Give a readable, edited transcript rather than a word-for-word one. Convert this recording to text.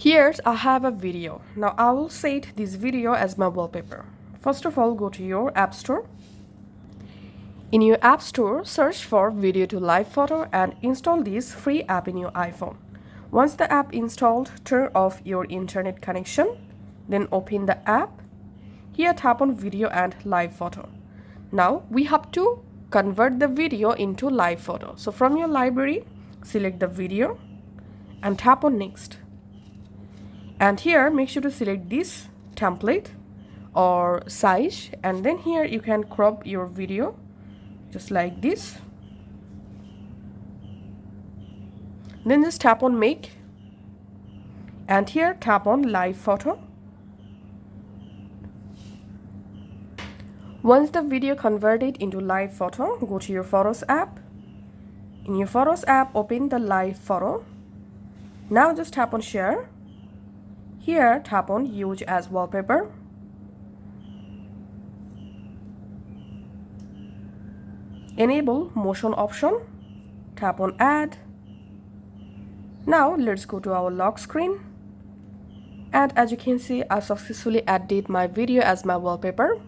Here I have a video. Now I will set this video as my wallpaper. First of all, go to your App Store. In your App Store, search for Video to Live Photo and install this free app in your iPhone. Once the app installed, turn off your internet connection. Then open the app. Here tap on Video and Live Photo. Now we have to convert the video into live photo. So from your library, select the video and tap on Next. And here make sure to select this template or size, and then here you can crop your video just like this. Then just tap on Make, and here tap on Live Photo. Once the video converted into live photo, go to your Photos app. In your Photos app, open the live photo. Now just tap on Share. Here tap on Use as Wallpaper. Enable motion option. Tap on Add. Now let's go to our lock screen. And as you can see, I successfully added my video as my wallpaper.